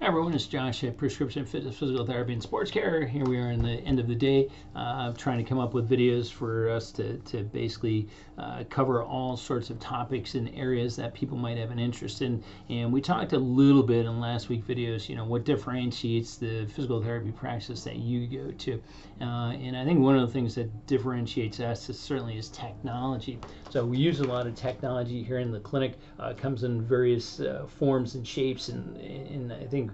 Hi everyone, it's Josh at Prescription Fitness Physical Therapy and Sports Care. Here we are in the end of the day, trying to come up with videos for us to basically cover all sorts of topics and areas that people might have an interest in. And we talked a little bit in last week's videos, what differentiates the physical therapy practice that you go to. And I think one of the things that differentiates us certainly is technology. So we use a lot of technology here in the clinic. It comes in various forms and shapes, and I think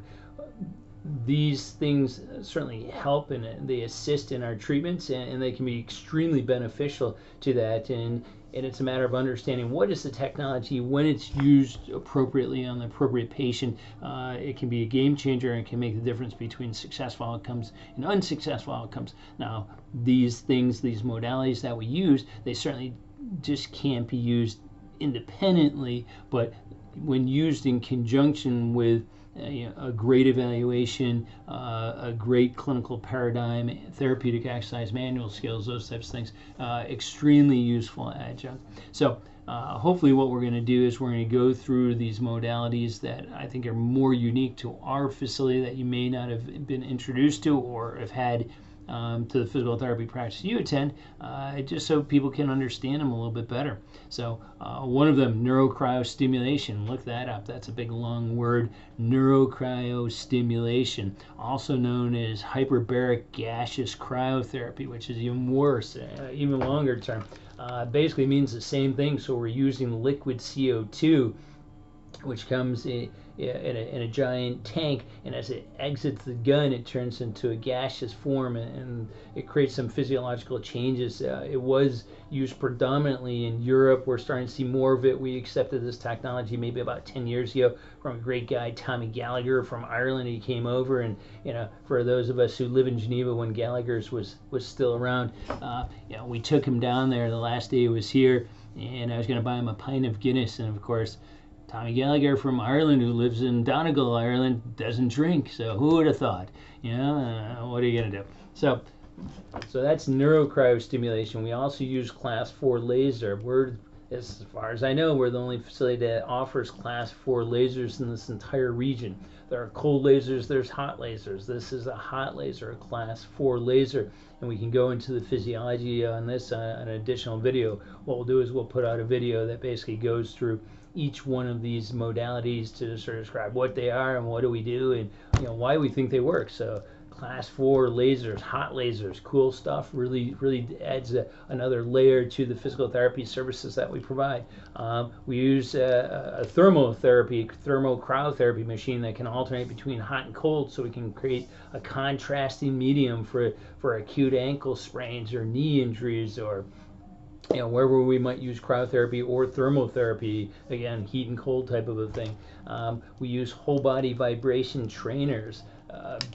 these things certainly help and they assist in our treatments, and they can be extremely beneficial to that. And it's a matter of understanding what is the technology when it's used appropriately on the appropriate patient. It can be a game changer and can make the difference between successful outcomes and unsuccessful outcomes. Now, these things, these modalities that we use, they certainly just can't be used independently, but when used in conjunction with a great evaluation, a great clinical paradigm, therapeutic exercise, manual skills, those types of things, extremely useful adjunct. So hopefully what we're going to do is we're going to go through these modalities that I think are more unique to our facility that you may not have been introduced to or have had to the physical therapy practice you attend, just so people can understand them a little bit better. So one of them, neurocryostimulation, look that up. That's a big long word, neurocryostimulation, also known as hyperbaric gaseous cryotherapy, which is even worse, even longer term. Basically means the same thing. So we're using liquid CO2, which comes in a giant tank, and as it exits the gun, it turns into a gaseous form, and it creates some physiological changes. It was used predominantly in Europe. We're starting to see more of it. We accepted this technology maybe about 10 years ago from a great guy, Tommy Gallagher from Ireland. He came over, and for those of us who live in Geneva when Gallagher's was still around, we took him down there the last day he was here, and I was going to buy him a pint of Guinness, and of course, Tommy Gallagher from Ireland, who lives in Donegal, Ireland, doesn't drink. So who would have thought? What are you going to do? So that's neurocryostimulation. We also use class 4 laser. As far as I know, we're the only facility that offers class 4 lasers in this entire region. There are cold lasers, there's hot lasers. This is a hot laser, a class 4 laser, and we can go into the physiology on this an additional video. What we'll do is we'll put out a video that basically goes through each one of these modalities to sort of describe what they are and what do we do and why we think they work. So class 4 lasers, hot lasers, cool stuff, really adds another layer to the physical therapy services that we provide. We use a thermocryotherapy machine that can alternate between hot and cold, so we can create a contrasting medium for acute ankle sprains or knee injuries, or wherever we might use cryotherapy or thermotherapy, again, heat and cold type of a thing. We use whole body vibration trainers,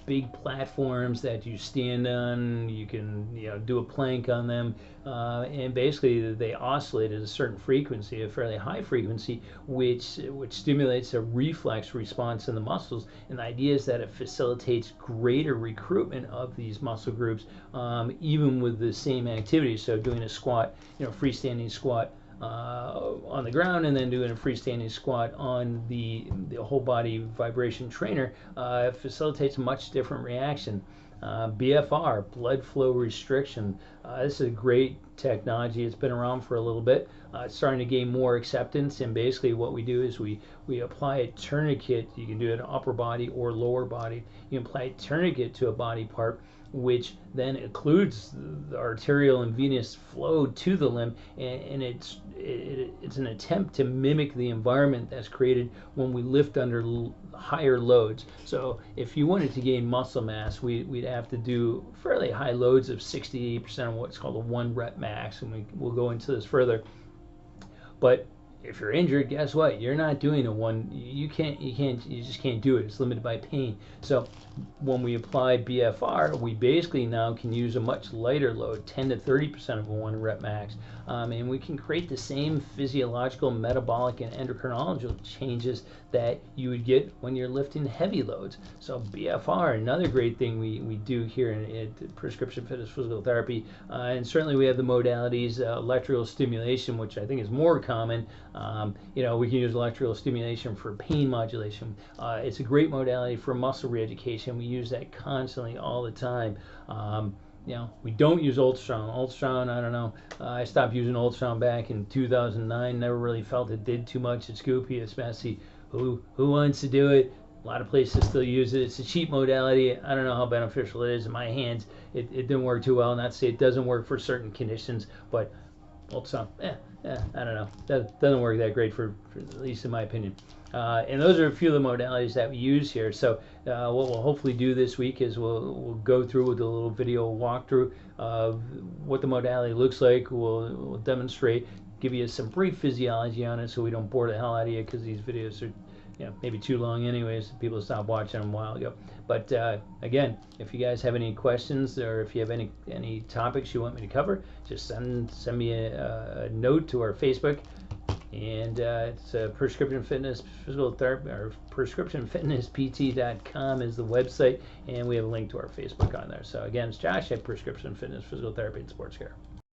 big platforms that you stand on. You can do a plank on them, and basically they oscillate at a certain frequency, a fairly high frequency, which stimulates a reflex response in the muscles. And the idea is that it facilitates greater recruitment of these muscle groups, even with the same activity. So doing a squat, freestanding squat on the ground, and then doing a freestanding squat on the whole body vibration trainer facilitates a much different reaction. BFR, blood flow restriction. This is a great technology. It's been around for a little bit. It's starting to gain more acceptance, and basically what we do is we apply a tourniquet. You can do it in upper body or lower body. You can apply a tourniquet to a body part, which then occludes the arterial and venous flow to the limb, and it's an attempt to mimic the environment that's created when we lift under higher loads. So if you wanted to gain muscle mass, we'd have to do fairly high loads of 60% of what's called a 1 rep max, and we'll go into this further. But if you're injured, guess what? You're not doing a one. You just can't do it. It's limited by pain. So when we apply BFR, we basically now can use a much lighter load, 10 to 30% of a 1 rep max, and we can create the same physiological, metabolic, and endocrinological changes that you would get when you're lifting heavy loads. So BFR, another great thing we do here at Prescription Fitness Physical Therapy, and certainly we have the modalities, electrical stimulation, which I think is more common. You know, we can use electrical stimulation for pain modulation. It's a great modality for muscle re-education. We use that constantly all the time. You know, we don't use ultrasound. Ultrasound, I don't know. I stopped using ultrasound back in 2009. Never really felt it did too much. It's goofy. It's messy. Who wants to do it? A lot of places still use it. It's a cheap modality. I don't know how beneficial it is. In my hands, it didn't work too well. Not to say it doesn't work for certain conditions, but ultrasound, I don't know. That doesn't work that great for at least in my opinion. And those are a few of the modalities that we use here. So what we'll hopefully do this week is we'll go through with a little video walkthrough of what the modality looks like. We'll demonstrate, give you some brief physiology on it so we don't bore the hell out of you, because these videos are, you know, maybe too long anyways. People stopped watching them a while ago. But again, if you guys have any questions, or if you have any topics you want me to cover, just send me a note to our Facebook. And it's Prescription Fitness Physical Therapy, or prescriptionfitnesspt.com is the website, and we have a link to our Facebook on there. So again, it's Josh at Prescription Fitness Physical Therapy and Sports Care.